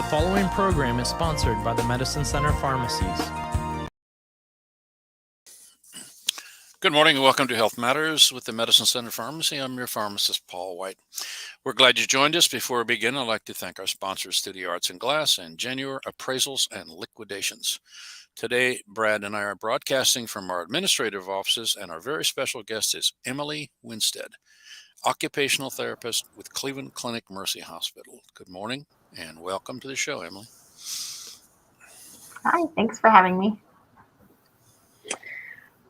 following program is sponsored by the Medicine Center Pharmacies. Good morning and welcome to Health Matters with the Medicine Center Pharmacy. I'm your pharmacist, Paul White. We're glad you joined us. Before we begin, I'd like to thank our sponsors, Studio Arts and Glass and Genuine Appraisals and Liquidations. Today, Brad and I are broadcasting from our administrative offices, and our very special guest is Emily Winstead, Occupational Therapist with Cleveland Clinic Mercy Hospital. Good morning and welcome to the show, Emily. Hi, thanks for having me.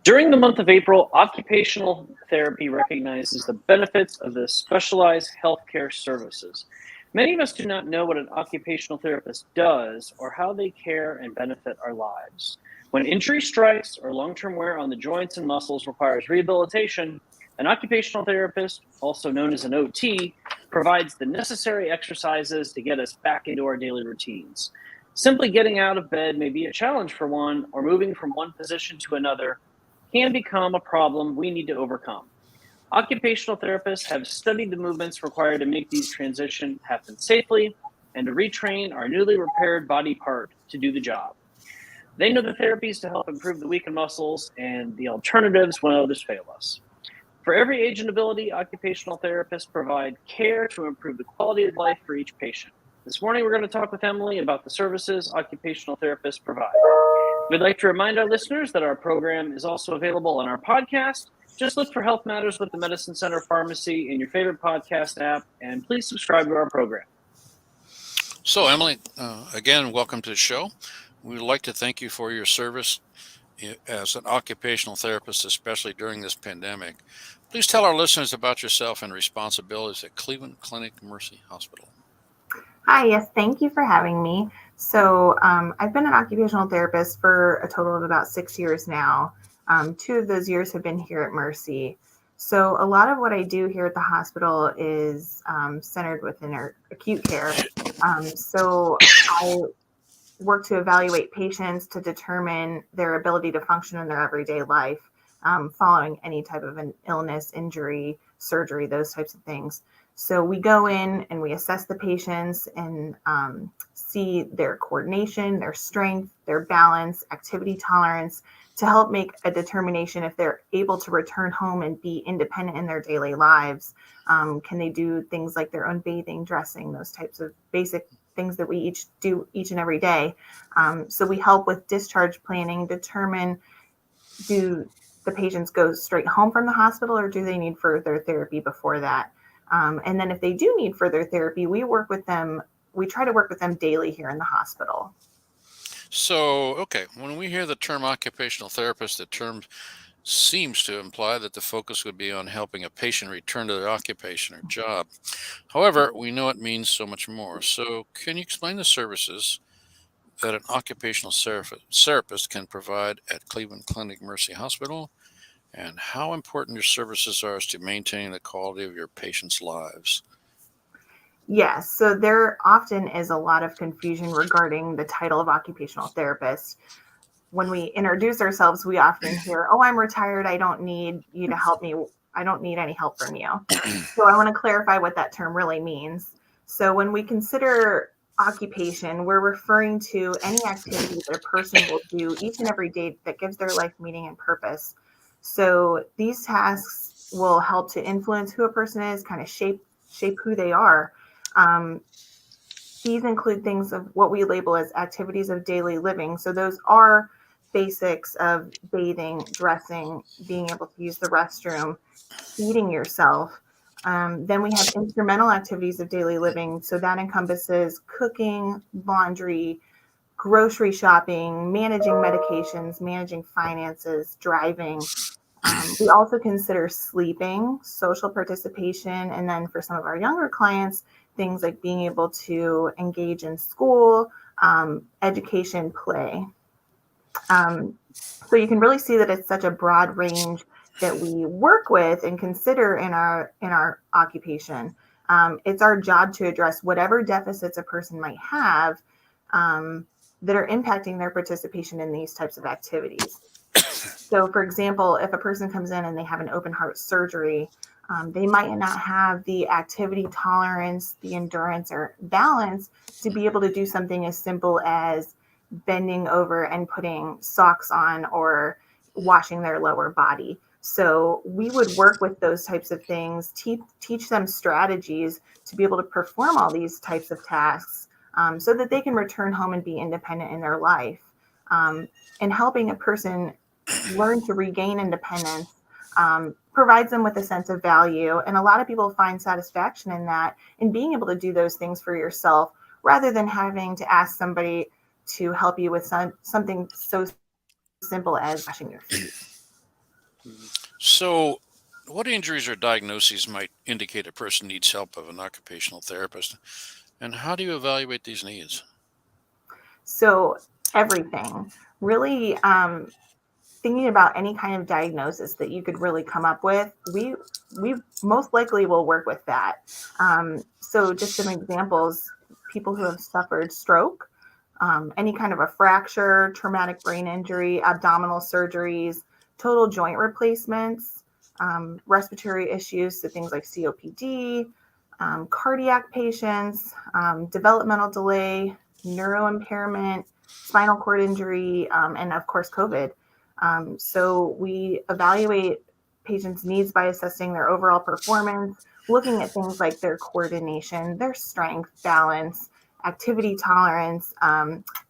During the month of April, Occupational Therapy recognizes the benefits of the specialized healthcare services. Many of us do not know what an occupational therapist does or how they care and benefit our lives. When injury strikes or long-term wear on the joints and muscles requires rehabilitation, an occupational therapist, also known as an OT, provides the necessary exercises to get us back into our daily routines. Simply getting out of bed may be a challenge for one, or moving from one position to another can become a problem we need to overcome. Occupational therapists have studied the movements required to make these transitions happen safely and to retrain our newly repaired body part to do the job. They know the therapies to help improve the weakened muscles and the alternatives when others fail us. For every age and ability, occupational therapists provide care to improve the quality of life for each patient. This morning, we're going to talk with Emily about the services occupational therapists provide. We'd like to remind our listeners that our program is also available on our podcast. Just look for Health Matters with the Medicine Center Pharmacy in your favorite podcast app, and please subscribe to our program. So, Emily, again, welcome to the show. We'd like to thank you for your service as an occupational therapist, especially during this pandemic. Please tell our listeners about yourself and responsibilities at Cleveland Clinic Mercy Hospital. Hi, yes, thank you for having me. So I've been an occupational therapist for a total of about 6 years now. 2 of those years have been here at Mercy. So a lot of what I do here at the hospital is centered within our acute care. So I work to evaluate patients to determine their ability to function in their everyday life following any type of an illness, injury, surgery, those types of things. So we go in and we assess the patients and see their coordination, their strength, their balance, activity tolerance, to help make a determination if they're able to return home and be independent in their daily lives. Can they do things like their own bathing, dressing, those types of basic things that we each do each and every day. So we help with discharge planning, determine, do the patients go straight home from the hospital or do they need further therapy before that? And then if they do need further therapy, we try to work with them daily here in the hospital. So, okay, when we hear the term occupational therapist, the term seems to imply that the focus would be on helping a patient return to their occupation or job. However, we know it means so much more. So can you explain the services that an occupational therapist can provide at Cleveland Clinic Mercy Hospital, and how important your services are to maintaining the quality of your patients' lives? Yes, so there often is a lot of confusion regarding the title of occupational therapist. When we introduce ourselves, we often hear, "Oh, I'm retired. I don't need you to help me. I don't need any help from you." So I want to clarify what that term really means. So when we consider occupation, we're referring to any activity that a person will do each and every day that gives their life meaning and purpose. So these tasks will help to influence who a person is, kind of shape who they are. These include things of what we label as activities of daily living. So those are basics of bathing, dressing, being able to use the restroom, feeding yourself. Then we have incremental activities of daily living. So that encompasses cooking, laundry, grocery shopping, managing medications, managing finances, driving. We also consider sleeping, social participation, and then for some of our younger clients, things like being able to engage in school, education, play. So you can really see that it's such a broad range that we work with and consider in our occupation. It's our job to address whatever deficits a person might have that are impacting their participation in these types of activities. So, for example, if a person comes in and they have an open heart surgery, They might not have the activity tolerance, the endurance, or balance to be able to do something as simple as bending over and putting socks on or washing their lower body. So we would work with those types of things, teach them strategies to be able to perform all these types of tasks, so that they can return home and be independent in their life. And helping a person learn to regain independence provides them with a sense of value. And a lot of people find satisfaction in that, in being able to do those things for yourself, rather than having to ask somebody to help you with something so simple as washing your feet. So, what injuries or diagnoses might indicate a person needs help of an occupational therapist? And how do you evaluate these needs? So everything, really, thinking about any kind of diagnosis that you could really come up with, we most likely will work with that. So just some examples: people who have suffered stroke, any kind of a fracture, traumatic brain injury, abdominal surgeries, total joint replacements, respiratory issues, so things like COPD, cardiac patients, developmental delay, neuro impairment, spinal cord injury, and of course, COVID. So we evaluate patients' needs by assessing their overall performance, looking at things like their coordination, their strength, balance, activity tolerance,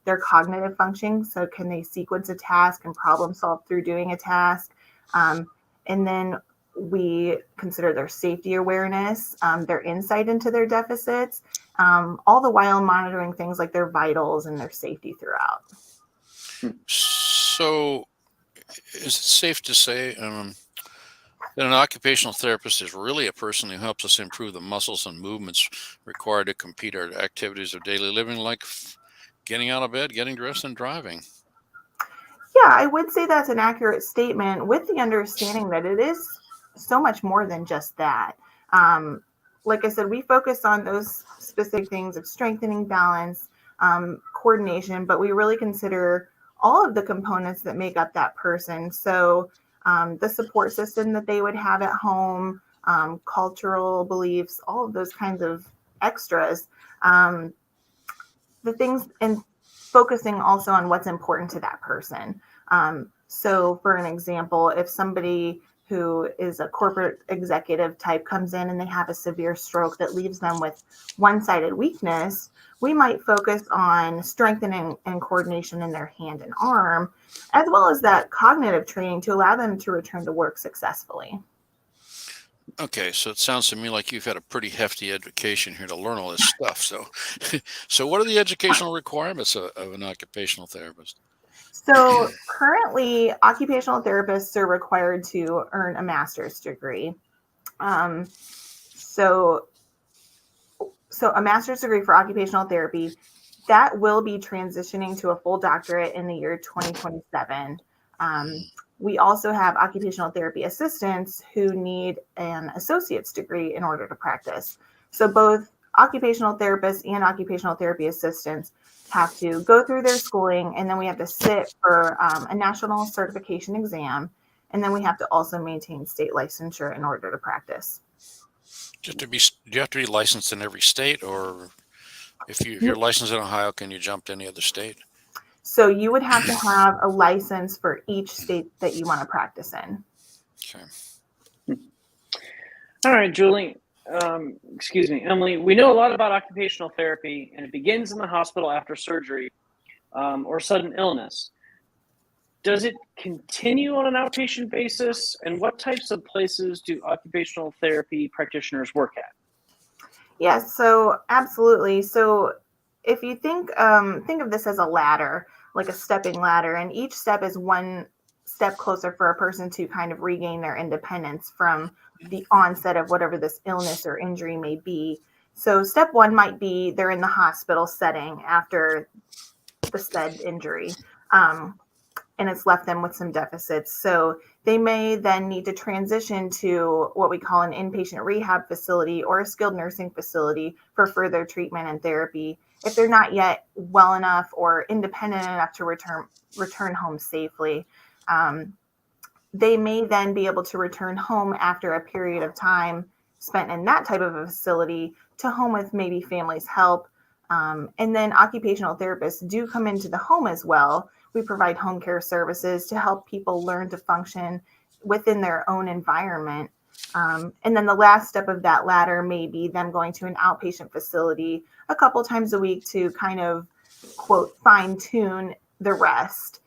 their cognitive function. So can they sequence a task and problem solve through doing a task? And then we consider their safety awareness, their insight into their deficits, all the while monitoring things like their vitals and their safety throughout. So, is it safe to say that an occupational therapist is really a person who helps us improve the muscles and movements required to complete our activities of daily living, like getting out of bed, getting dressed, and driving? Yeah, I would say that's an accurate statement, with the understanding that it is so much more than just that. Um, like I said, we focus on those specific things of strengthening balance, coordination, but we really consider all of the components that make up that person. So the support system that they would have at home, cultural beliefs, all of those kinds of extras. Um, the things, and focusing also on what's important to that person. So for an example, if somebody who is a corporate executive type comes in and they have a severe stroke that leaves them with one-sided weakness, we might focus on strengthening and coordination in their hand and arm, as well as that cognitive training to allow them to return to work successfully. Okay, so it sounds to me like you've had a pretty hefty education here to learn all this stuff. So, so what are the educational requirements of an occupational therapist? So currently, occupational therapists are required to earn a master's degree. Um, so, so a master's degree for occupational therapy, that will be transitioning to a full doctorate in the year 2027. We also have occupational therapy assistants who need an associate's degree in order to practice. So both occupational therapists and occupational therapy assistants have to go through their schooling, and then we have to sit for a national certification exam, and then we have to also maintain state licensure in order to practice. Do you have to be licensed in every state, or if you're licensed in Ohio, can you jump to any other state? So you would have to have a license for each state that you want to practice in. Okay. All right, Julie. Emily, we know a lot about occupational therapy, and it begins in the hospital after surgery or sudden illness. Does it continue on an outpatient basis? And what types of places do occupational therapy practitioners work at? Yes, so absolutely. So if you think of this as a ladder, like a stepping ladder, and each step is one step closer for a person to kind of regain their independence from the onset of whatever this illness or injury may be. So step one might be they're in the hospital setting after the said injury, and it's left them with some deficits. So they may then need to transition to what we call an inpatient rehab facility or a skilled nursing facility for further treatment and therapy if they're not yet well enough or independent enough to return home safely. they may then be able to return home after a period of time spent in that type of a facility to home with maybe family's help. And then occupational therapists do come into the home as well. We provide home care services to help people learn to function within their own environment. And then the last step of that ladder may be them going to an outpatient facility a couple times a week to kind of, quote, fine tune the rest.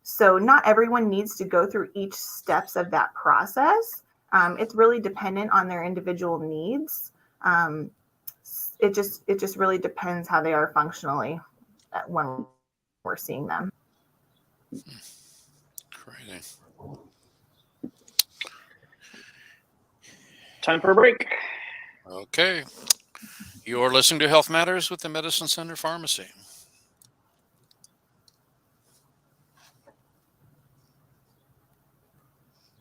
So not everyone needs to go through each steps of that process. It's really dependent on their individual needs. It just really depends how they are functionally when we're seeing them. Crazy. Time for a break. Okay. You're listening to Health Matters with the Medicine Center Pharmacy.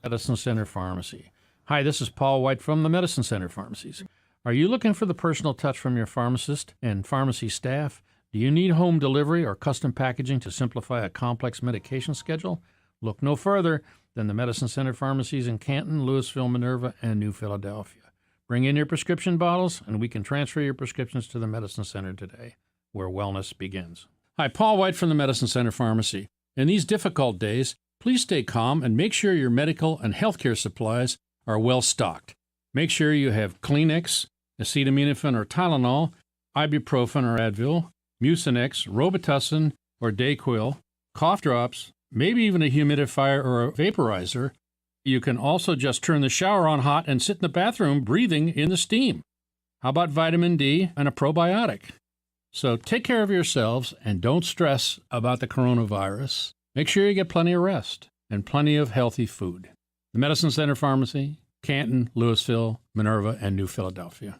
Medicine Center Pharmacy. Hi, this is Paul White from the Medicine Center Pharmacies. Are you looking for the personal touch from your pharmacist and pharmacy staff? Do you need home delivery or custom packaging to simplify a complex medication schedule? Look no further than the Medicine Center Pharmacies in Canton, Louisville, Minerva, and New Philadelphia. Bring in your prescription bottles, and we can transfer your prescriptions to the Medicine Center today, where wellness begins. Hi, Paul White from the Medicine Center Pharmacy. In these difficult days, please stay calm and make sure your medical and healthcare supplies are well stocked. Make sure you have Kleenex, acetaminophen or Tylenol, ibuprofen or Advil, Mucinex, Robitussin or Dayquil, cough drops, maybe even a humidifier or a vaporizer. You can also just turn the shower on hot and sit in the bathroom breathing in the steam. How about vitamin D and a probiotic? So take care of yourselves and don't stress about the coronavirus. Make sure you get plenty of rest and plenty of healthy food. The Medicine Center Pharmacy, Canton, Louisville, Minerva, and New Philadelphia.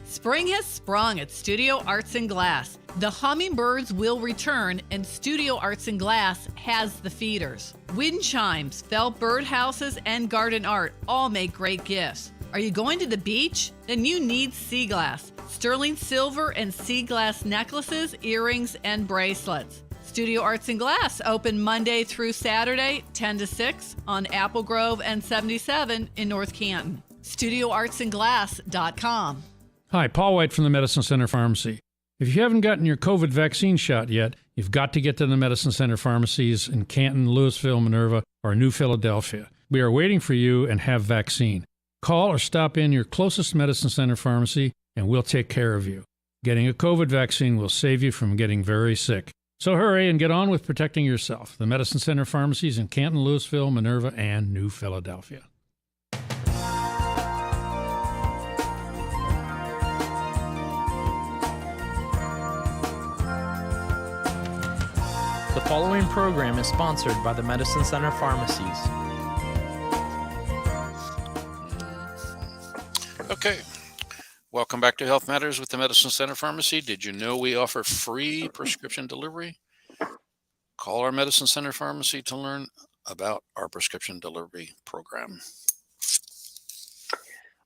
Spring has sprung at Studio Arts and Glass. The hummingbirds will return, and Studio Arts and Glass has the feeders. Wind chimes, felt birdhouses, and garden art all make great gifts. Are you going to the beach? Then you need sea glass. Sterling silver and sea glass necklaces, earrings, and bracelets. Studio Arts and Glass open Monday through Saturday, 10 to 6 on Apple Grove and 77 in North Canton. StudioArtsandGlass.com. Hi, Paul White from the Medicine Center Pharmacy. If you haven't gotten your COVID vaccine shot yet, you've got to get to the Medicine Center Pharmacies in Canton, Louisville, Minerva, or New Philadelphia. We are waiting for you and have vaccine. Call or stop in your closest Medicine Center Pharmacy, and we'll take care of you. Getting a COVID vaccine will save you from getting very sick. So hurry and get on with protecting yourself. The Medicine Center Pharmacies in Canton, Louisville, Minerva, and New Philadelphia. The following program is sponsored by the Medicine Center Pharmacies. Okay. Welcome back to Health Matters with the Medicine Center Pharmacy. Did you know we offer free prescription delivery? Call our Medicine Center Pharmacy to learn about our prescription delivery program.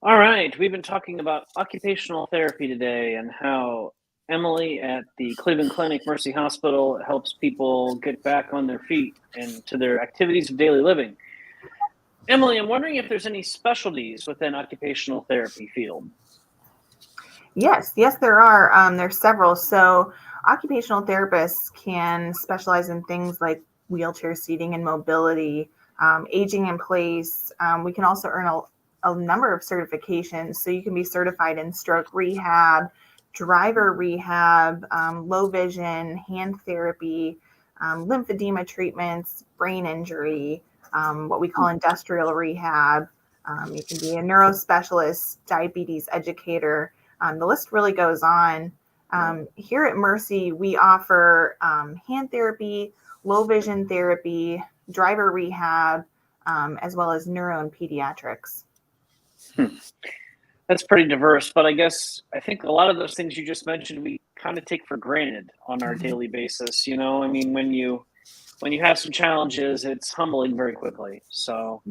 All right, we've been talking about occupational therapy today and how Emily at the Cleveland Clinic Mercy Hospital helps people get back on their feet and to their activities of daily living. Emily, I'm wondering if there's any specialties within occupational therapy field. Yes, there are. There's several. So occupational therapists can specialize in things like wheelchair seating and mobility, aging in place. We can also earn a number of certifications. So you can be certified in stroke rehab, driver rehab, low vision, hand therapy, lymphedema treatments, brain injury, what we call industrial rehab. You can be a neurospecialist, diabetes educator. The list really goes on. Here at Mercy, we offer hand therapy, low vision therapy, driver rehab, as well as neuro and pediatrics. That's pretty diverse, but I think a lot of those things you just mentioned, we kind of take for granted on our daily basis. You know, I mean, when you have some challenges, it's humbling very quickly. So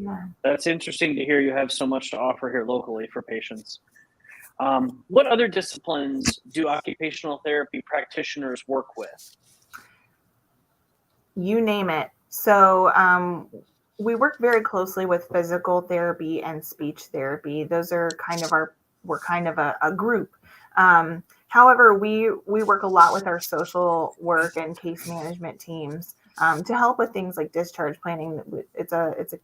That's interesting to hear you have so much to offer here locally for patients. What other disciplines do occupational therapy practitioners work with? You name it. So we work very closely with physical therapy and speech therapy. Those are we're kind of a group. However, we work a lot with our social work and case management teams to help with things like discharge planning. It's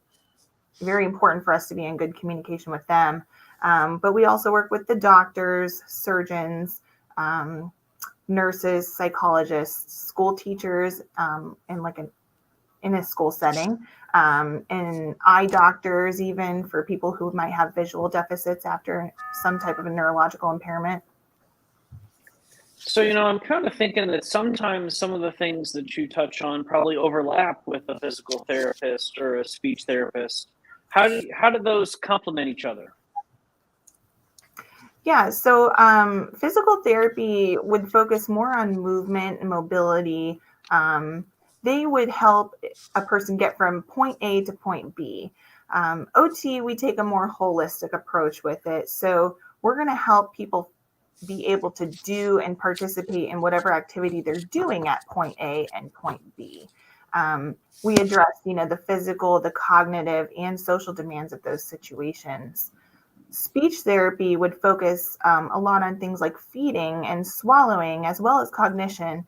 very important for us to be in good communication with them. But we also work with the doctors, surgeons, nurses, psychologists, school teachers, in a school setting, and eye doctors, even for people who might have visual deficits after some type of a neurological impairment. So, I'm kind of thinking that sometimes some of the things that you touch on probably overlap with a physical therapist or a speech therapist. How do those complement each other? Yeah, so physical therapy would focus more on movement and mobility. They would help a person get from point A to point B. OT, we take a more holistic approach with it. So we're going to help people be able to do and participate in whatever activity they're doing at point A and point B. We address, the physical, the cognitive, and social demands of those situations. Speech therapy would focus a lot on things like feeding and swallowing, as well as cognition.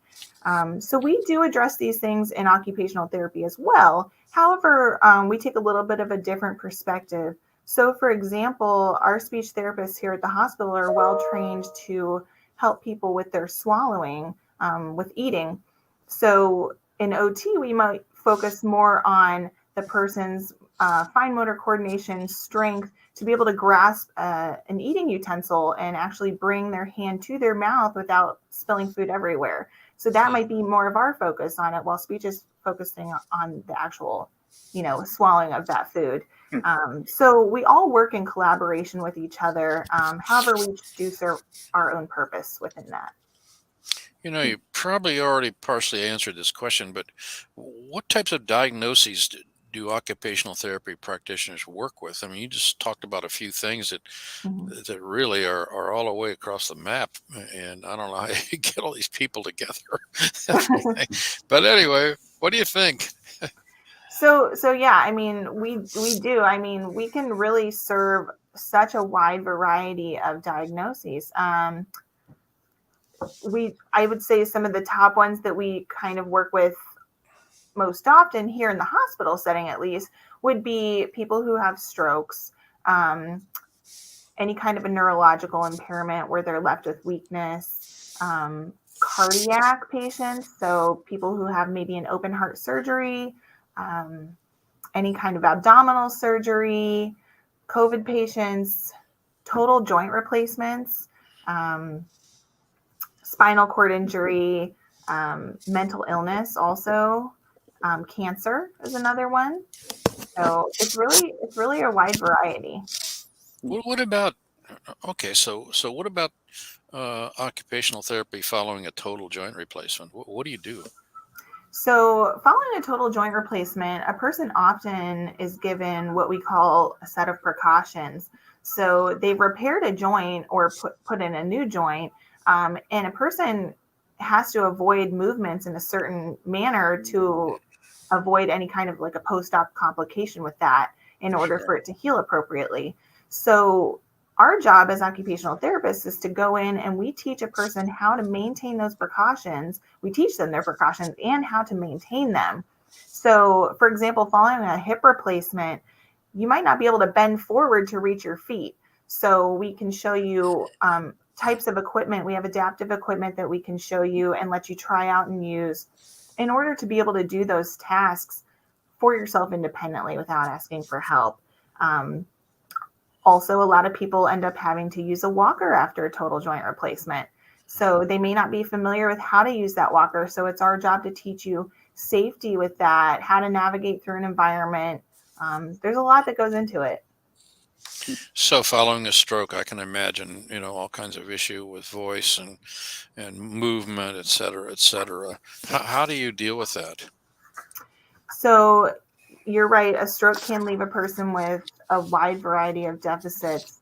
So we do address these things in occupational therapy as well. However, we take a little bit of a different perspective. So, for example, our speech therapists here at the hospital are well trained to help people with their swallowing, with eating. So in OT, we might focus more on the person's fine motor coordination, strength, to be able to grasp an eating utensil and actually bring their hand to their mouth without spilling food everywhere. So that might be more of our focus on it, while speech is focusing on the actual, swallowing of that food. So we all work in collaboration with each other. However, we each do serve our own purpose within that. You probably already partially answered this question, but what types of diagnoses do occupational therapy practitioners work with? I mean, you just talked about a few things that really are all the way across the map, and I don't know how you get all these people together. But anyway, what do you think? So yeah, I mean, we do. I mean, we can really serve such a wide variety of diagnoses. I would say some of the top ones that we kind of work with most often here in the hospital setting, at least, would be people who have strokes, any kind of a neurological impairment where they're left with weakness, cardiac patients, so people who have maybe an open heart surgery, any kind of abdominal surgery, COVID patients, total joint replacements, spinal cord injury, mental illness also. Cancer is another one. So it's really a wide variety. What about so what about occupational therapy following a total joint replacement? What do you do? So following a total joint replacement, a person often is given what we call a set of precautions. So they've repaired a joint or put in a new joint, and a person has to avoid movements in a certain manner to avoid any kind of like a post-op complication with that in order for it to heal appropriately. So our job as occupational therapists is to go in and we teach a person how to maintain those precautions. We teach them their precautions and how to maintain them. So, for example, following a hip replacement, you might not be able to bend forward to reach your feet. So we can show you types of equipment. We have adaptive equipment that we can show you and let you try out and use in order to be able to do those tasks for yourself independently without asking for help. Also, a lot of people end up having to use a walker after a total joint replacement. So they may not be familiar with how to use that walker. So it's our job to teach you safety with that, how to navigate through an environment. There's a lot that goes into it. So following a stroke, I can imagine, all kinds of issue with voice and movement, et cetera, et cetera. How do you deal with that? So you're right. A stroke can leave a person with a wide variety of deficits.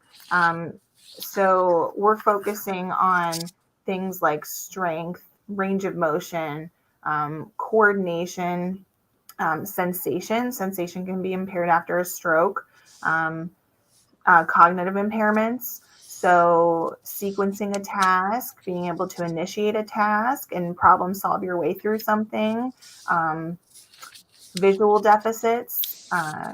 So we're focusing on things like strength, range of motion, coordination, Sensation can be impaired after a stroke. Cognitive impairments. So sequencing a task, being able to initiate a task and problem solve your way through something. Visual deficits.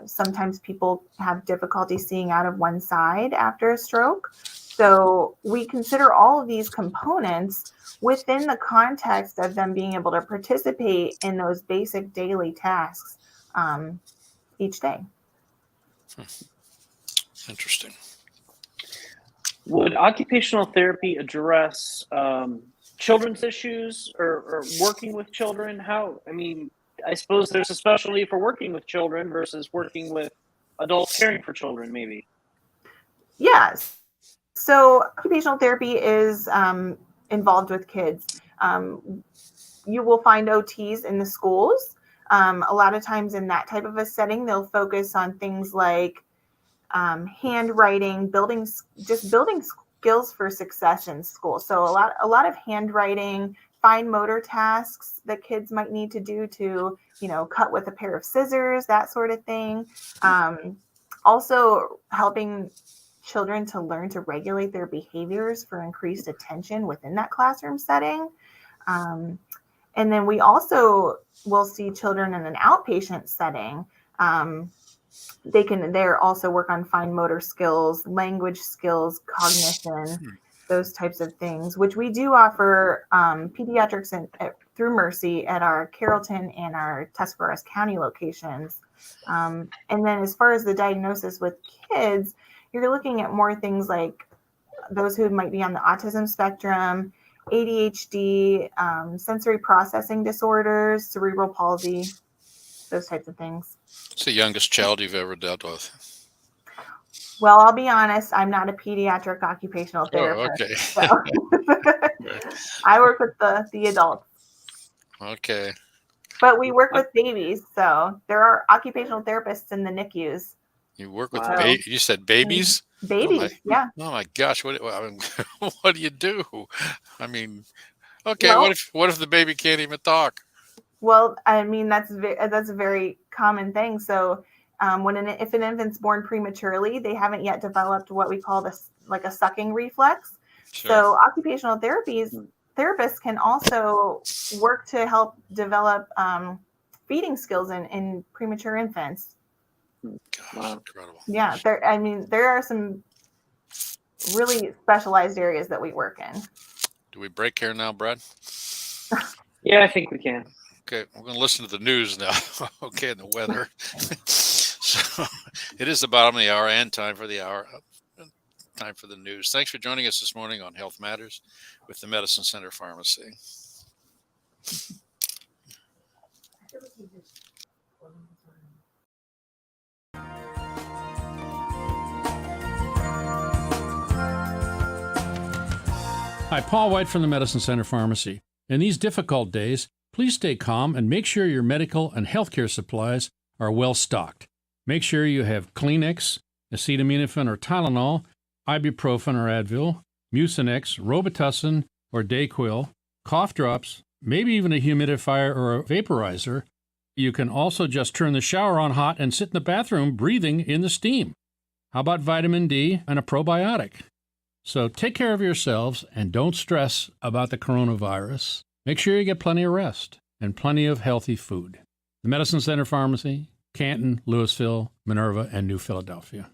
Sometimes people have difficulty seeing out of one side after a stroke. So we consider all of these components within the context of them being able to participate in those basic daily tasks each day. Interesting. Would occupational therapy address children's issues or working with children? I suppose there's a specialty for working with children versus working with adults caring for children, maybe. Yes. So occupational therapy is involved with kids. You will find OTs in the schools. A lot of times in that type of a setting, they'll focus on things like handwriting, building skills for success in school. So a lot of handwriting, fine motor tasks that kids might need to do to, cut with a pair of scissors, that sort of thing. Also helping children to learn to regulate their behaviors for increased attention within that classroom setting. And then we also will see children in an outpatient setting. They're also work on fine motor skills, language skills, cognition, those types of things, which we do offer pediatrics through Mercy at our Carrollton and our Tuscarawas County locations. And then as far as the diagnosis with kids, you're looking at more things like those who might be on the autism spectrum, ADHD, sensory processing disorders, cerebral palsy, those types of things. What's the youngest child you've ever dealt with? Well, I'll be honest, I'm not a pediatric occupational therapist. Oh, okay. So I work with the adults. Okay. But we work with babies, so there are occupational therapists in the NICUs. You work with Wow. You said babies? Babies, yeah. Oh my gosh! What do you do? I mean, okay. Well, what if the baby can't even talk? Well, I mean that's a very common thing. So if an infant's born prematurely, they haven't yet developed what we call a sucking reflex. Sure. So occupational therapists can also work to help develop feeding skills in premature infants. Gosh, incredible. Yeah, there are some really specialized areas that we work in. Do we break here now, Brad? Yeah, I think we can. Okay, we're going to listen to the news now. Okay, and the weather. So it is the bottom of the hour and time for the news. Thanks for joining us this morning on Health Matters with the Medicine Center Pharmacy. Hi, Paul White from the Medicine Center Pharmacy. In these difficult days, please stay calm and make sure your medical and healthcare supplies are well stocked. Make sure you have Kleenex, acetaminophen or Tylenol, ibuprofen or Advil, Mucinex, Robitussin or Dayquil, cough drops, maybe even a humidifier or a vaporizer. You can also just turn the shower on hot and sit in the bathroom breathing in the steam. How about vitamin D and a probiotic? So take care of yourselves and don't stress about the coronavirus. Make sure you get plenty of rest and plenty of healthy food. The Medicine Center Pharmacy, Canton, Louisville, Minerva, and New Philadelphia.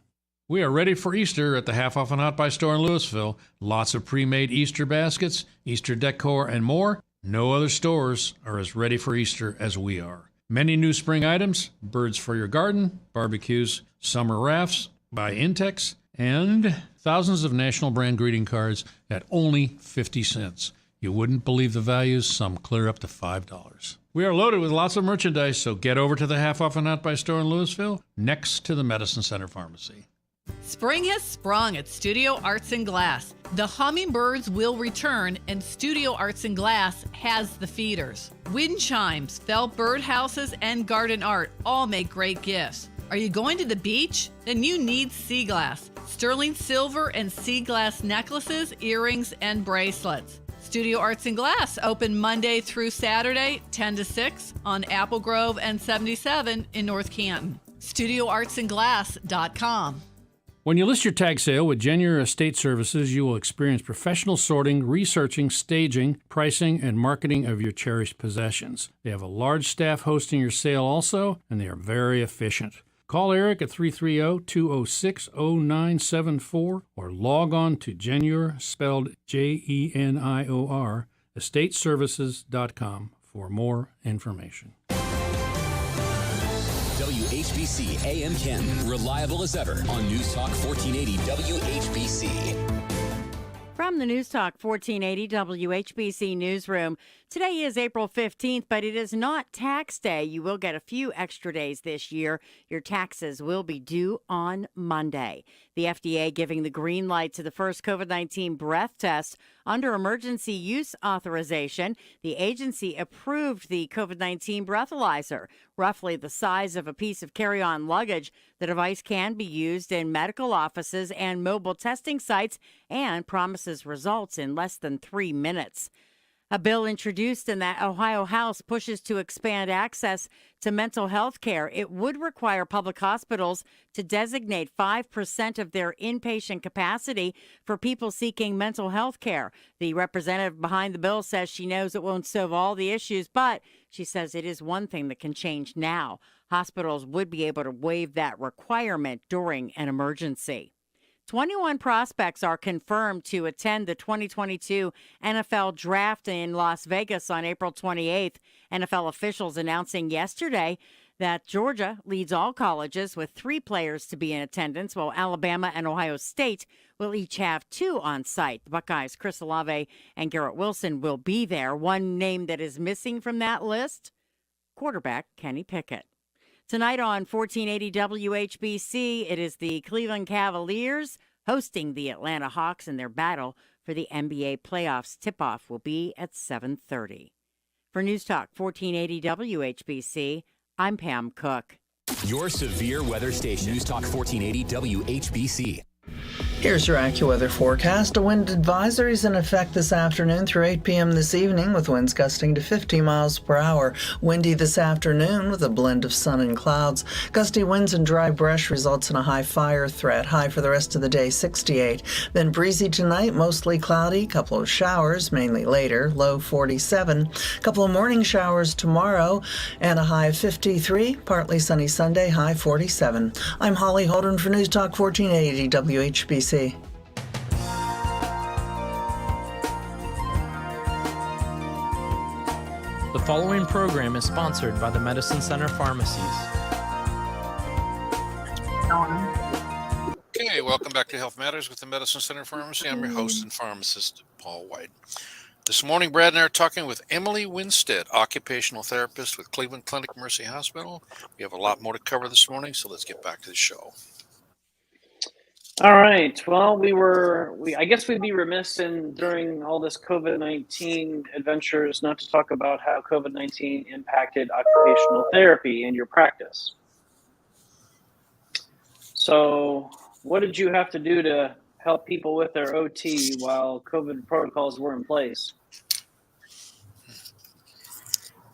We are ready for Easter at the Half Off and Hot Buy store in Louisville. Lots of pre-made Easter baskets, Easter decor, and more. No other stores are as ready for Easter as we are. Many new spring items, birds for your garden, barbecues, summer rafts by Intex, and thousands of national brand greeting cards at only 50 cents. You wouldn't believe the values, some clear up to $5. We are loaded with lots of merchandise, so get over to the Half Off and Hot Buy store in Louisville, next to the Medicine Center Pharmacy. Spring has sprung at Studio Arts and Glass. The hummingbirds will return, and Studio Arts and Glass has the feeders. Wind chimes, felt birdhouses, and garden art all make great gifts. Are you going to the beach? Then you need sea glass. Sterling silver and sea glass necklaces, earrings, and bracelets. Studio Arts and Glass, open Monday through Saturday, 10 to 6 on Apple Grove and 77 in North Canton. StudioArtsandGlass.com. When you list your tag sale with Genuine Estate Services, you will experience professional sorting, researching, staging, pricing, and marketing of your cherished possessions. They have a large staff hosting your sale also, and they are very efficient. Call Eric at 330-206-0974 or log on to Genior, spelled Jenior, estateservices.com for more information. WHBC AM Canton, reliable as ever on News Talk 1480 WHBC. From the News Talk 1480 WHBC Newsroom, today is April 15th, but it is not tax day. You will get a few extra days this year. Your taxes will be due on Monday. The FDA giving the green light to the first COVID-19 breath test under emergency use authorization. The agency approved the COVID-19 breathalyzer, roughly the size of a piece of carry-on luggage. The device can be used in medical offices and mobile testing sites and promises results in less than 3 minutes. A bill introduced in that Ohio House pushes to expand access to mental health care. It would require public hospitals to designate 5% of their inpatient capacity for people seeking mental health care. The representative behind the bill says she knows it won't solve all the issues, but she says it is one thing that can change now. Hospitals would be able to waive that requirement during an emergency. 21 prospects are confirmed to attend the 2022 NFL Draft in Las Vegas on April 28th. NFL officials announcing yesterday that Georgia leads all colleges with 3 players to be in attendance, while Alabama and Ohio State will each have 2 on site. The Buckeyes' Chris Olave and Garrett Wilson will be there. One name that is missing from that list, quarterback Kenny Pickett. Tonight on 1480 WHBC, it is the Cleveland Cavaliers hosting the Atlanta Hawks in their battle for the NBA playoffs. Tip-off will be at 7:30. For News Talk 1480 WHBC, I'm Pam Cook. Your severe weather station, News Talk 1480 WHBC. Here's your Accuweather Forecast. A wind advisory is in effect this afternoon through 8 p.m. this evening, with winds gusting to 50 miles per hour. Windy this afternoon with a blend of sun and clouds. Gusty winds and dry brush results in a high fire threat. High for the rest of the day, 68. Then breezy tonight, mostly cloudy. Couple of showers, mainly later, low 47. Couple of morning showers tomorrow, and a high of 53. Partly sunny Sunday, high 47. I'm Holly Holden for News Talk 1480 WHBC. The following program is sponsored by the Medicine Center Pharmacies. Okay, welcome back to Health Matters with the Medicine Center Pharmacy. I'm your host and pharmacist, Paul White. This morning, Brad and I are talking with Emily Winstead, Occupational Therapist with Cleveland Clinic Mercy Hospital. We have a lot more to cover this morning, so let's get back to the show. All right. Well, I guess we'd be remiss during all this COVID-19 adventures not to talk about how COVID-19 impacted occupational therapy in your practice. So what did you have to do to help people with their OT while COVID protocols were in place?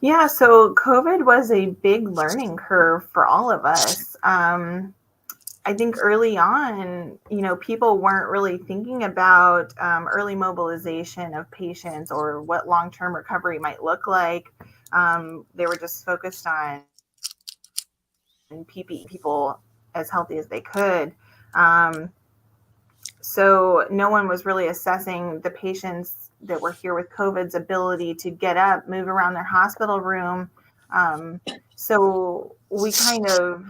Yeah, so COVID was a big learning curve for all of us. I think early on, people weren't really thinking about early mobilization of patients or what long-term recovery might look like. They were just focused on keeping people as healthy as they could. So no one was really assessing the patients that were here with COVID's ability to get up, move around their hospital room. So we kind of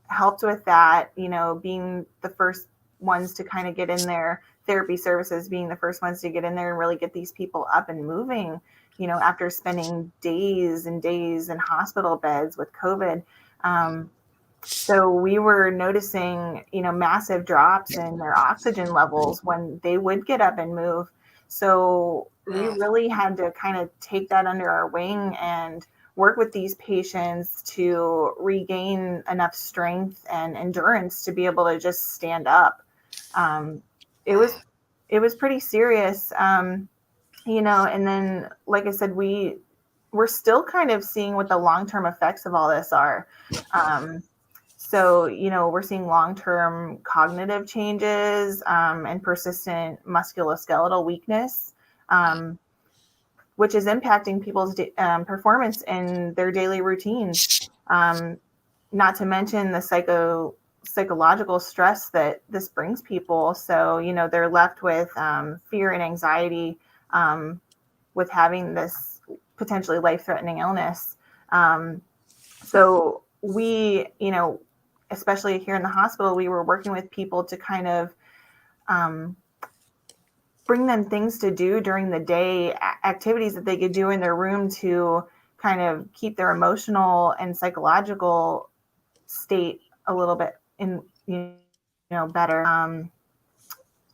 helped with that, being the first ones to kind of get in there, therapy services being the first ones to get in there and really get these people up and moving, after spending days and days in hospital beds with COVID. So we were noticing, massive drops in their oxygen levels when they would get up and move. So we really had to kind of take that under our wing and work with these patients to regain enough strength and endurance to be able to just stand up. It was pretty serious. And then, like I said, we're still kind of seeing what the long-term effects of all this are. So, we're seeing long-term cognitive changes and persistent musculoskeletal weakness, which is impacting people's performance in their daily routines. Not to mention the psychological stress that this brings people. So, they're left with fear and anxiety with having this potentially life-threatening illness. So we, especially here in the hospital, we were working with people to kind of bring them things to do during the day, activities that they could do in their room to kind of keep their emotional and psychological state a little bit better.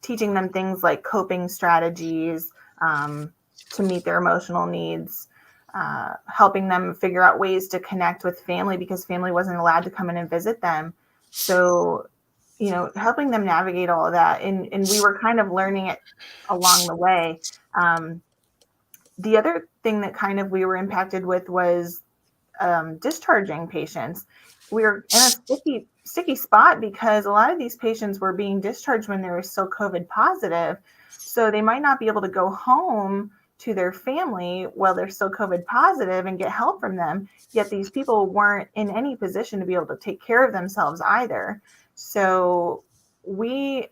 Teaching them things like coping strategies to meet their emotional needs. Helping them figure out ways to connect with family because family wasn't allowed to come in and visit them. So, helping them navigate all of that. And we were kind of learning it along the way. The other thing that kind of we were impacted with was discharging patients. We were in a sticky spot because a lot of these patients were being discharged when they were still COVID positive. So they might not be able to go home to their family while they're still COVID positive and get help from them. Yet these people weren't in any position to be able to take care of themselves either. So we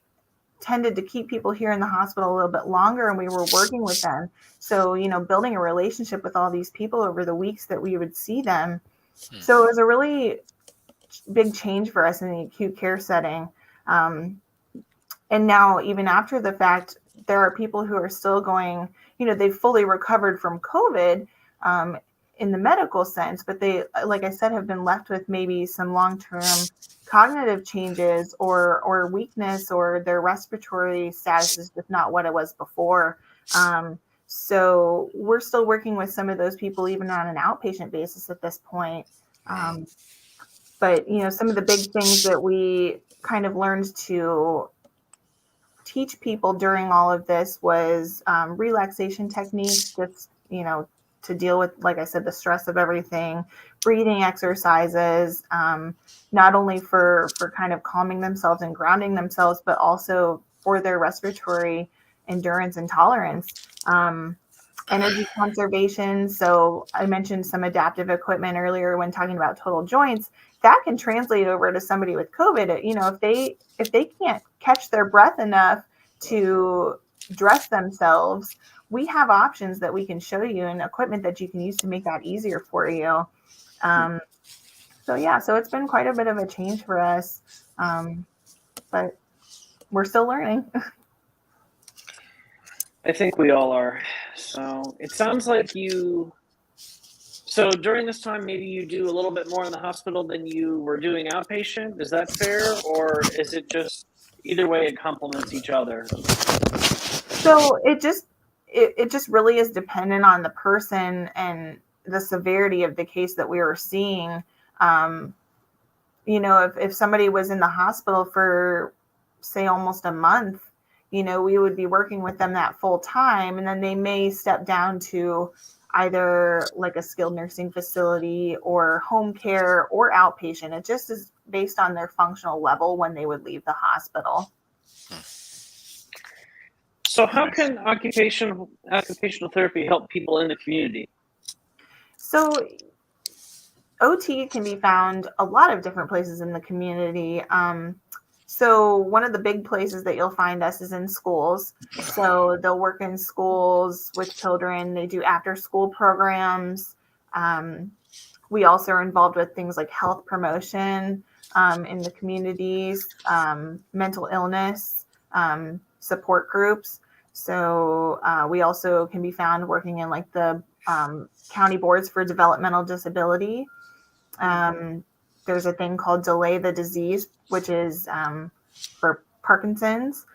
tended to keep people here in the hospital a little bit longer, and we were working with them. So, building a relationship with all these people over the weeks that we would see them. So it was a really big change for us in the acute care setting. And now, even after the fact, there are people who are still going, they've fully recovered from COVID in the medical sense, but they, like I said, have been left with maybe some long-term cognitive changes or weakness, or their respiratory status is just not what it was before. So we're still working with some of those people, even on an outpatient basis at this point. But, some of the big things that we kind of learned to teach people during all of this was relaxation techniques, just, to deal with, like I said, the stress of everything, breathing exercises, not only for kind of calming themselves and grounding themselves, but also for their respiratory endurance and tolerance. Energy conservation. So I mentioned some adaptive equipment earlier when talking about total joints. That can translate over to somebody with COVID. If they can't catch their breath enough to dress themselves, we have options that we can show you and equipment that you can use to make that easier for you. So it's been quite a bit of a change for us, but we're still learning. I think we all are. So it sounds like so during this time, maybe you do a little bit more in the hospital than you were doing outpatient. Is that fair? Or is it just either way it complements each other? So it just really is dependent on the person and the severity of the case that we were seeing. If somebody was in the hospital for, say, almost a month, we would be working with them that full time, and then they may step down to either like a skilled nursing facility or home care or outpatient. It just is based on their functional level when they would leave the hospital. So how can occupational therapy help people in the community? So OT can be found a lot of different places in the community. So one of the big places that you'll find us is in schools. So they'll work in schools with children. They do after school programs. We also are involved with things like health promotion in the communities, mental illness, support groups. So we also can be found working in like the county boards for developmental disability. There's a thing called Delay the Disease, which is for Parkinson's.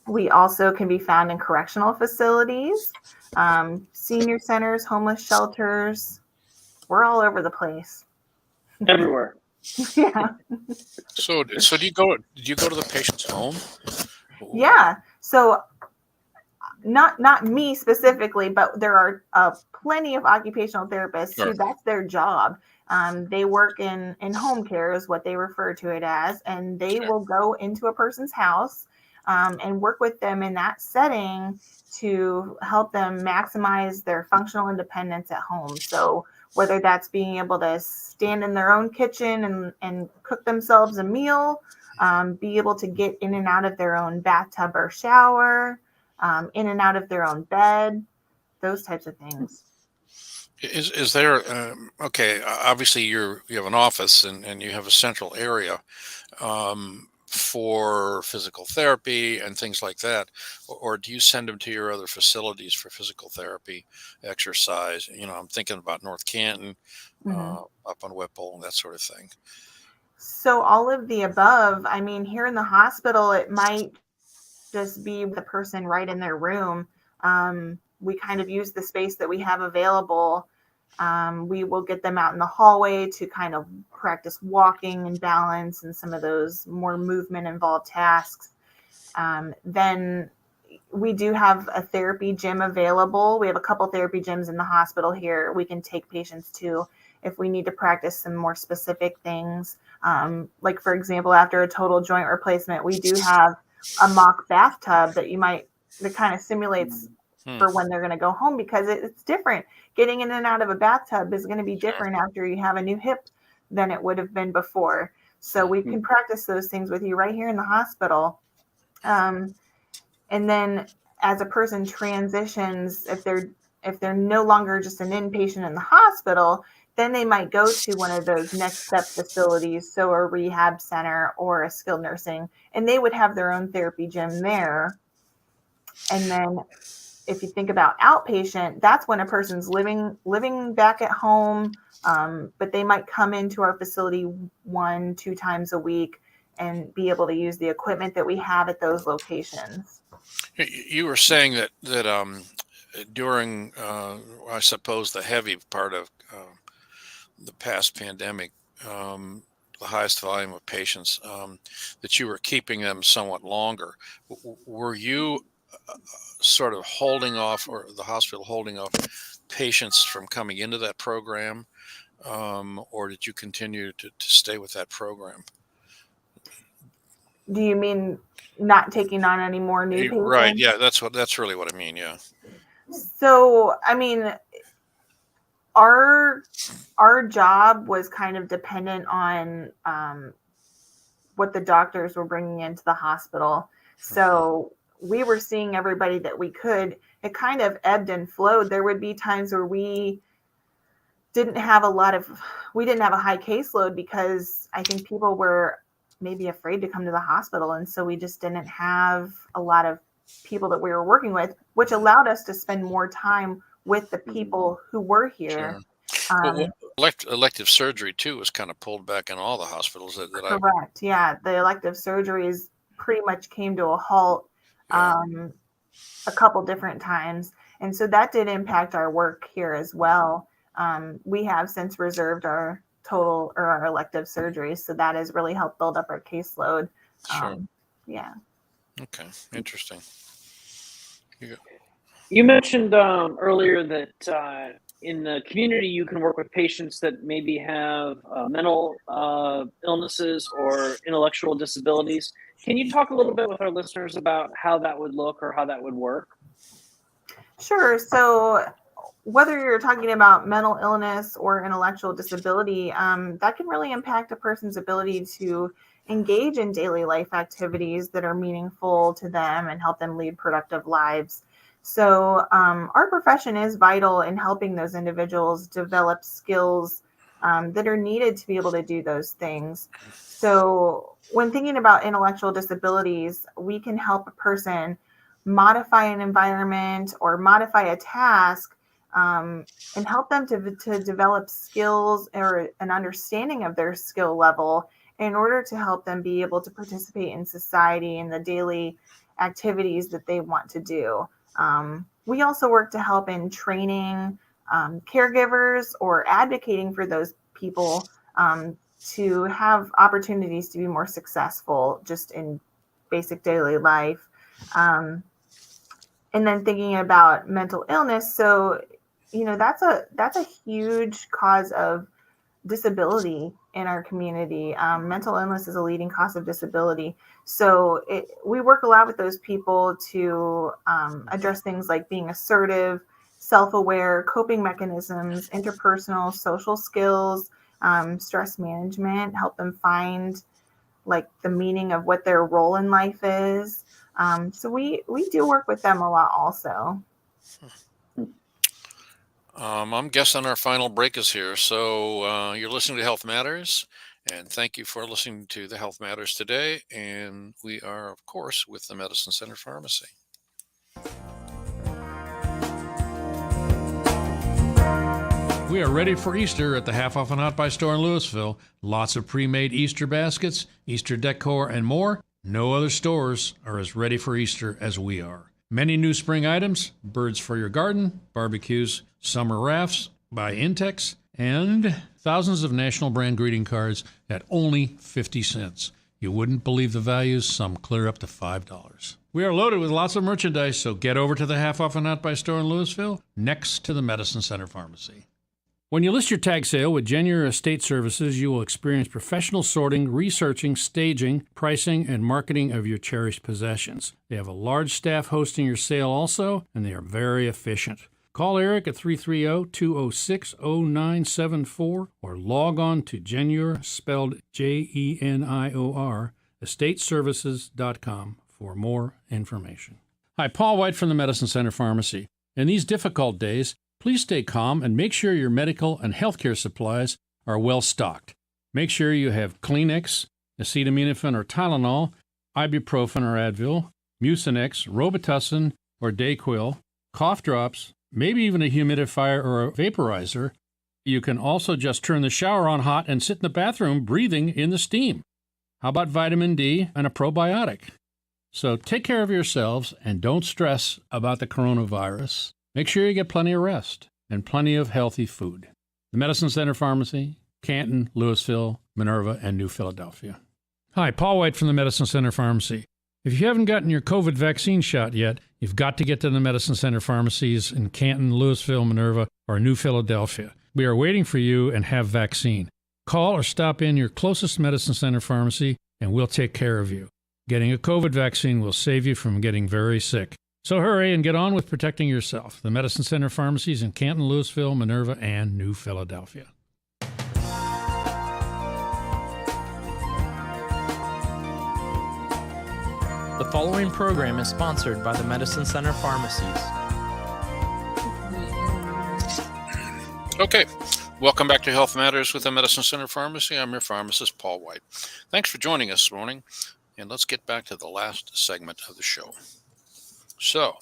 We also can be found in correctional facilities, senior centers, homeless shelters. We're all over the place. Everywhere. Yeah. So do you go to the patient's home? Yeah. So not me specifically, but there are plenty of occupational therapists Sure. who that's their job. They work in home care is what they refer to it as, and they Sure. will go into a person's house and work with them in that setting to help them maximize their functional independence at home. So whether that's being able to stand in their own kitchen and cook themselves a meal, be able to get in and out of their own bathtub or shower, in and out of their own bed, those types of things. Is there okay? Obviously, you have an office and you have a central area for physical therapy and things like that, or do you send them to your other facilities for physical therapy, exercise? I'm thinking about North Canton, Mhm. up on Whipple, that sort of thing. So all of the above. I mean, here in the hospital, it might just be the person right in their room. We kind of use the space that we have available. We will get them out in the hallway to kind of practice walking and balance and some of those more movement involved tasks. Then we do have a therapy gym available. We have a couple therapy gyms in the hospital here we can take patients to if we need to practice some more specific things. Like, for example, after a total joint replacement, we do have a mock bathtub that kind of simulates Hmm. for when they're going to go home, because it's different. Getting in and out of a bathtub is going to be Sure. different after you have a new hip than it would have been before. So we can practice those things with you right here in the hospital. Um, and then as a person transitions, if they're no longer just an inpatient in the hospital, then they might go to one of those next step facilities, so a rehab center or a skilled nursing, and they would have their own therapy gym there. And then if you think about outpatient, that's when a person's living back at home, but they might come into our facility 1-2 times a week and be able to use the equipment that we have at those locations. You were saying that during, I suppose, the heavy part of the past pandemic, the highest volume of patients, that you were keeping them somewhat longer. Were you sort of holding off, or the hospital holding off patients from coming into that program, or did you continue to stay with that program? Do you mean not taking on any more new Right. patients? Yeah, that's really what I mean. Yeah. So, I mean, our job was kind of dependent on what the doctors were bringing into the hospital. So we were seeing everybody that we could. It kind of ebbed and flowed. There would be times where we didn't have a high caseload because I think people were maybe afraid to come to the hospital. And so we just didn't have a lot of people that we were working with, which allowed us to spend more time with the people who were here. Sure. Well, elective surgery too was kind of pulled back in all the hospitals that I. Correct. Yeah. The elective surgeries pretty much came to a halt Yeah. a couple different times. And so that did impact our work here as well. We have since reserved our total or our elective surgeries. So that has really helped build up our caseload. Sure. Yeah. Okay. Interesting. You mentioned earlier that in the community you can work with patients that maybe have mental illnesses or intellectual disabilities. Can you talk a little bit with our listeners about how that would look or how that would work? Sure. So whether you're talking about mental illness or intellectual disability, that can really impact a person's ability to engage in daily life activities that are meaningful to them and help them lead productive lives. So our profession is vital in helping those individuals develop skills that are needed to be able to do those things. So when thinking about intellectual disabilities, we can help a person modify an environment or modify a task, and help them to develop skills or an understanding of their skill level in order to help them be able to participate in society and the daily activities that they want to do. We also work to help in training caregivers or advocating for those people to have opportunities to be more successful just in basic daily life. And then thinking about mental illness, so that's a huge cause of disability in our community. Mental illness is a leading cause of disability. So we work a lot with those people to address things like being assertive, self-aware, coping mechanisms, interpersonal, social skills, stress management, help them find like the meaning of what their role in life is. So we do work with them a lot also. I'm guessing our final break is here. So you're listening to Health Matters, and thank you for listening to the Health Matters today. And we are, of course, with the Medicine Center Pharmacy. We are ready for Easter at the Half Off and Hot Buy store in Louisville. Lots of pre-made Easter baskets, Easter decor, and more. No other stores are as ready for Easter as we are. Many new spring items, birds for your garden, barbecues, summer rafts by Intex, and thousands of national brand greeting cards at only 50 cents. You wouldn't believe the values, some clear up to $5. We are loaded with lots of merchandise, so get over to the Half Off and Hot Buy store in Louisville, next to the Medicine Center Pharmacy. When you list your tag sale with Genuine Estate Services, you will experience professional sorting, researching, staging, pricing, and marketing of your cherished possessions. They have a large staff hosting your sale also, and they are very efficient. Call Eric at 330-206-0974 or log on to Genior, spelled Jenior, estateservices.com for more information. Hi, Paul White from the Medicine Center Pharmacy. In these difficult days, please stay calm and make sure your medical and healthcare supplies are well stocked. Make sure you have Kleenex, acetaminophen or Tylenol, ibuprofen or Advil, Mucinex, Robitussin or Dayquil, cough drops, maybe even a humidifier or a vaporizer. You can also just turn the shower on hot and sit in the bathroom breathing in the steam. How about vitamin D and a probiotic? So take care of yourselves and don't stress about the coronavirus. Make sure you get plenty of rest and plenty of healthy food. The Medicine Center Pharmacy, Canton, Louisville, Minerva, and New Philadelphia. Hi, Paul White from the Medicine Center Pharmacy. If you haven't gotten your COVID vaccine shot yet, you've got to get to the Medicine Center Pharmacies in Canton, Louisville, Minerva, or New Philadelphia. We are waiting for you and have vaccine. Call or stop in your closest Medicine Center Pharmacy, and we'll take care of you. Getting a COVID vaccine will save you from getting very sick. So hurry and get on with protecting yourself. The Medicine Center Pharmacies in Canton, Louisville, Minerva, and New Philadelphia. The following program is sponsored by the Medicine Center Pharmacies. Okay, welcome back to Health Matters with the Medicine Center Pharmacy. I'm your pharmacist, Paul White. Thanks for joining us this morning, and let's get back to the last segment of the show. So,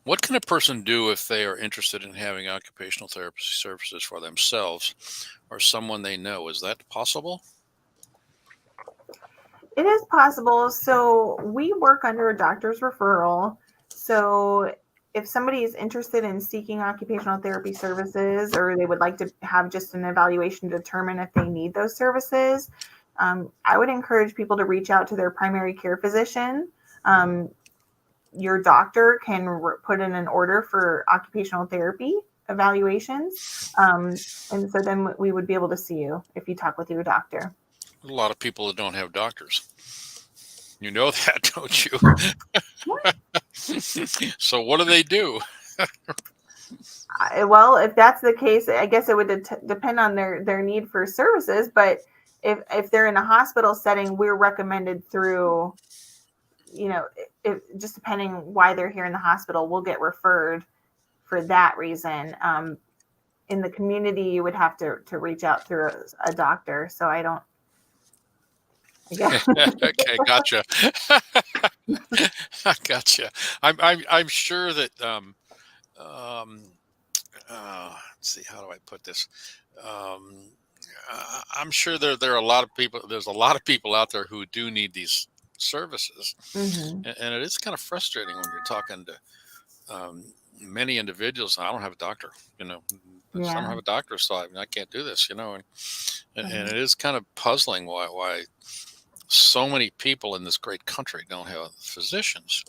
what can a person do if they are interested in having occupational therapy services for themselves or someone they know? Is that possible? It is possible. So we work under a doctor's referral. So if somebody is interested in seeking occupational therapy services, or they would like to have just an evaluation to determine if they need those services, I would encourage people to reach out to their primary care physician. Your doctor can put in an order for occupational therapy evaluations. And so then we would be able to see you if you talk with your doctor. A lot of people that don't have doctors. You know that, don't you? So what do they do? Well, if that's the case, I guess it would depend on their need for services. But if they're in a hospital setting, we're recommended through, just depending why they're here in the hospital, we'll get referred for that reason. In the community, you would have to reach out through a doctor. So I guess. Okay, gotcha. I gotcha. I'm sure that let's see, how do I put this? I'm sure there are a lot of people. There's a lot of people out there who do need these services, and it is kind of frustrating when you're talking to many individuals. I don't have a doctor, I don't have a doctor, so I can't do this, and it is kind of puzzling why so many people in this great country don't have physicians.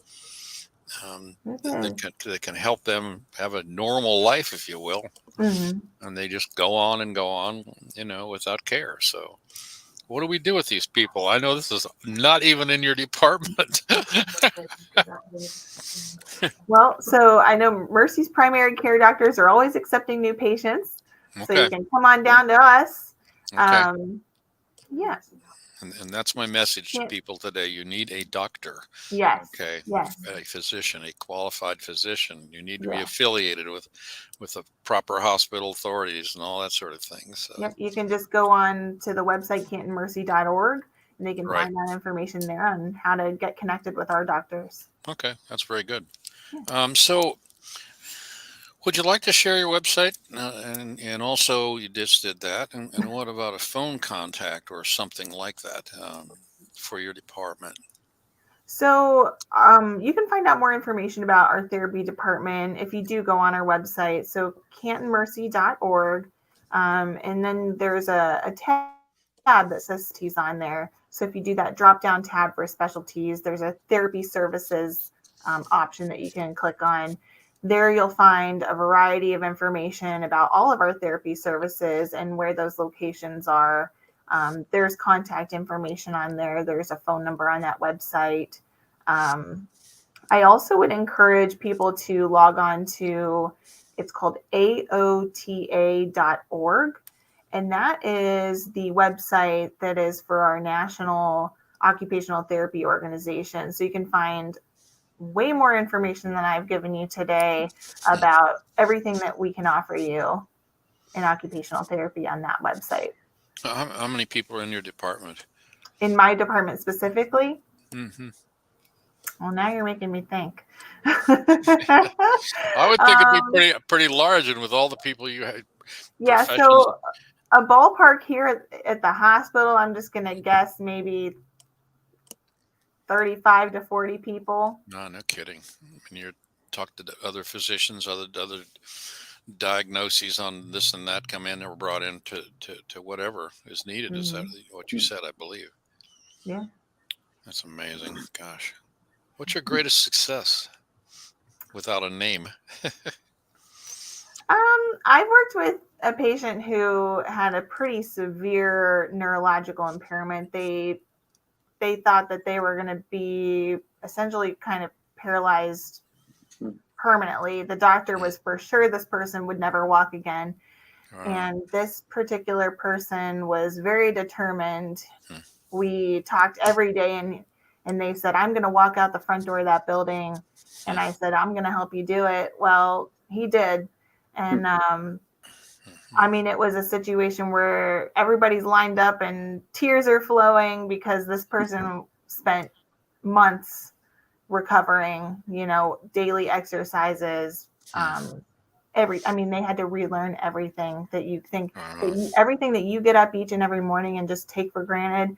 that can help them have a normal life, if you will. Mhm. And they just go on and go on, without care. So what do we do with these people? I know this is not even in your department. Well, so I know Mercy's primary care doctors are always accepting new patients. So you Okay. can come on down to us. Okay. Yeah. And that's my message to Yeah. people today. You need a doctor. Yes. Okay. Yes. A physician, a qualified physician. You need to be Yes. affiliated with the proper hospital authorities and all that sort of thing. So Yep. You can just go on to the website cantonmercy.org and they can Right. find that information there on how to get connected with our doctors. Okay, that's very good. So would you like to share your website? And also you just did that. And what about a phone contact or something like that for your department? So you can find out more information about our therapy department if you do go on our website. So cantonmercy.org. And then there's a tab that says specialties on there. So if you do that drop down tab for specialties, there's a therapy services option that you can click on. There you'll find a variety of information about all of our therapy services and where those locations are. There's contact information on there. There's a phone number on that website. I also would encourage people to log on to, it's called AOTA.org. And that is the website that is for our national occupational therapy organization. So you can find way more information than I've given you today about everything that we can offer you in occupational therapy on that website. How many people are in your department? In my department specifically? Mm-hmm. Well, now you're making me think. I would think it'd be pretty large, and with all the people you had. Yeah, so a ballpark here at the hospital, I'm just going to guess maybe 35 to 40 people. No kidding. When you talk to the other physicians, other diagnoses on this and that come in or brought in to whatever is needed. Mm-hmm. Is that what you said, I believe? Yeah. That's amazing. Gosh. What's your greatest success without a name? I've worked with a patient who had a pretty severe neurological impairment. They thought that they were going to be essentially kind of paralyzed permanently. The doctor was for sure this person would never walk again. And this particular person was very determined. We talked every day and they said, I'm going to walk out the front door of that building. And I said, I'm going to help you do it. Well, he did. And I mean, it was a situation where everybody's lined up and tears are flowing because this person spent months recovering, daily exercises, they had to relearn everything that you think, everything that you get up each and every morning and just take for granted,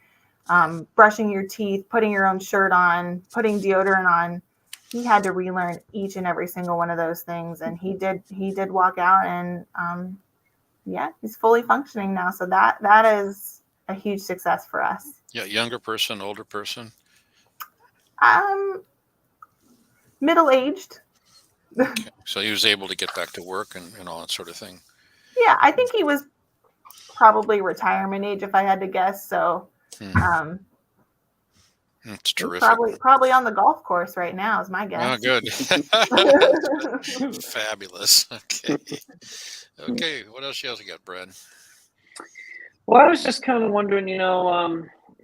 brushing your teeth, putting your own shirt on, putting deodorant on. He had to relearn each and every single one of those things. And he did walk out and, he's fully functioning now. So that is a huge success for us. Yeah. Younger person, older person? Middle-aged. Okay. So he was able to get back to work and all that sort of thing. Yeah, I think he was probably retirement age if I had to guess. So it's terrific. Probably on the golf course right now is my guess. Oh, good. Fabulous. Okay. What else you got, Brad? Well, I was just kind of wondering,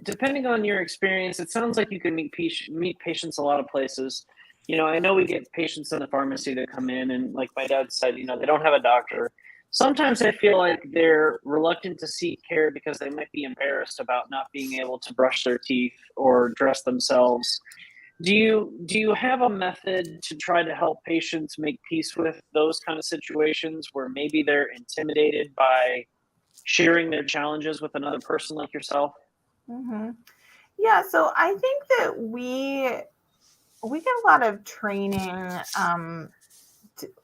depending on your experience, it sounds like you can meet patients a lot of places. I know we get patients in the pharmacy that come in and like my dad said, they don't have a doctor. Sometimes I feel like they're reluctant to seek care because they might be embarrassed about not being able to brush their teeth or dress themselves. Do you have a method to try to help patients make peace with those kind of situations where maybe they're intimidated by sharing their challenges with another person like yourself? Mm-hmm. Yeah, so I think that we get a lot of training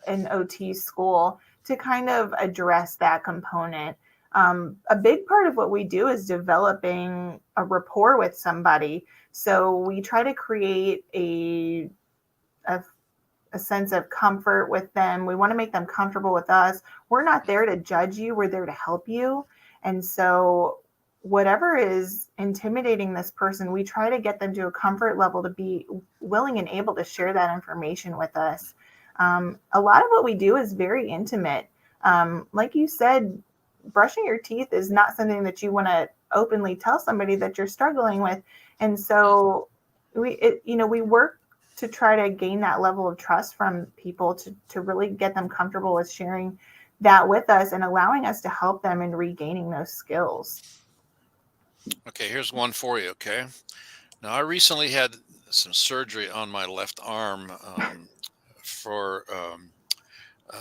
in OT school to kind of address that component. A big part of what we do is developing a rapport with somebody. So we try to create a a sense of comfort with them. We want to make them comfortable with us. We're not there to judge you. We're there to help you. And so whatever is intimidating this person, we try to get them to a comfort level to be willing and able to share that information with us. A lot of what we do is very intimate. Like you said, brushing your teeth is not something that you want to openly tell somebody that you're struggling with. And so we work to try to gain that level of trust from people to really get them comfortable with sharing that with us and allowing us to help them in regaining those skills. Okay, here's one for you, okay? Now, I recently had some surgery on my left arm for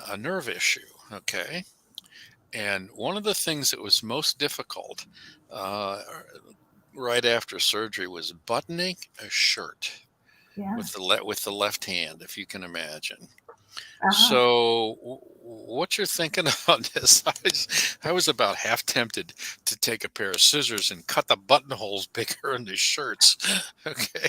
a nerve issue, okay? And one of the things that was most difficult right after surgery was buttoning a shirt. Yeah. With the left hand, if you can imagine. Uh-huh. So what you're thinking about this, I was about half tempted to take a pair of scissors and cut the buttonholes bigger in the shirts. Okay.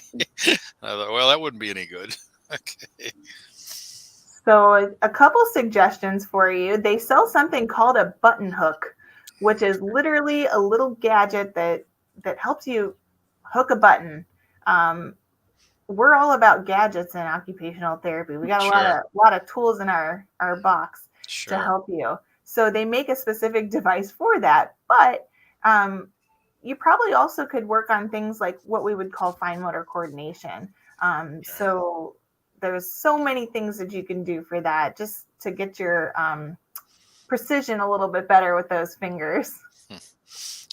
I thought, well, that wouldn't be any good. Okay. So a couple suggestions for you. They sell something called a button hook, which is literally a little gadget that helps you hook a button. We're all about gadgets in occupational therapy. We got a lot of tools in our box to help you. So they make a specific device for that. But you probably also could work on things like what we would call fine motor coordination. So there's so many things that you can do for that, just to get your precision a little bit better with those fingers.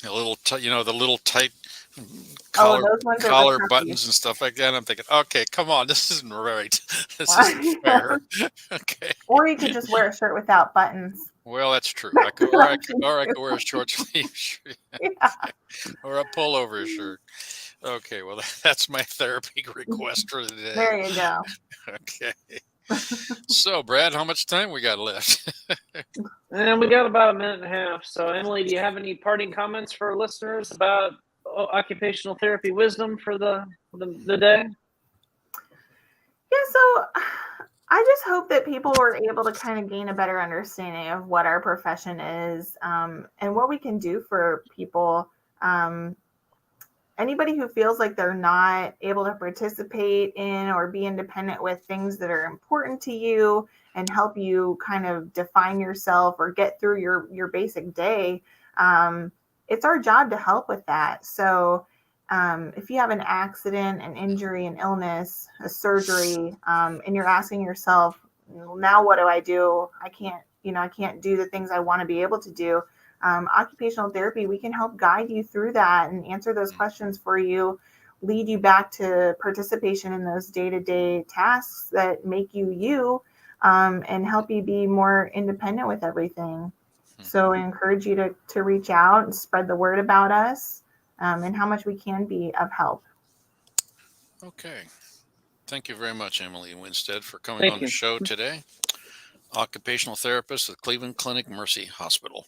The little tight collar buttons and stuff like that. I'm thinking, okay, come on, this isn't right. This isn't fair. Okay. Or you could just wear a shirt without buttons. Well, that's true. I could wear a short sleeve shirt. Yeah. Or a pullover shirt. Okay, well, that's my therapy request for today. There you go. Okay. So, Brad, how much time we got left? And we got about a minute and a half. So, Emily, do you have any parting comments for our listeners about occupational therapy wisdom for the day? Yeah, so I just hope that people were able to kind of gain a better understanding of what our profession is and what we can do for people. Anybody who feels like they're not able to participate in or be independent with things that are important to you and help you kind of define yourself or get through your basic day, it's our job to help with that. So if you have an accident, an injury, an illness, a surgery, and you're asking yourself, now what do I do? I can't do the things I want to be able to do. Occupational therapy, we can help guide you through that and answer those questions for you, lead you back to participation in those day-to-day tasks that make you, and help you be more independent with everything. So I encourage you to reach out and spread the word about us and how much we can be of help. Okay. Thank you very much, Emily Winstead, for coming on the show today. Occupational therapist at Cleveland Clinic Mercy Hospital.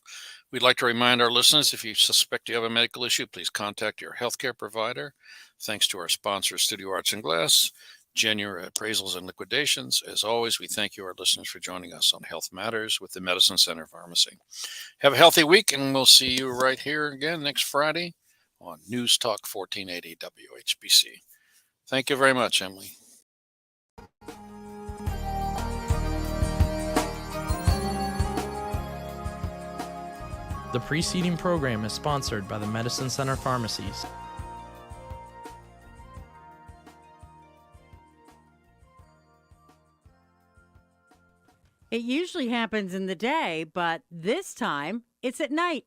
We'd like to remind our listeners, if you suspect you have a medical issue, please contact your healthcare provider. Thanks to our sponsor, Studio Arts and Glass, January Appraisals and Liquidations. As always, we thank you, our listeners, for joining us on Health Matters with the Medicine Center Pharmacy. Have a healthy week, and we'll see you right here again next Friday on News Talk 1480 WHBC. Thank you very much, Emily. The preceding program is sponsored by the Medicine Center Pharmacies. It usually happens in the day, but this time it's at night.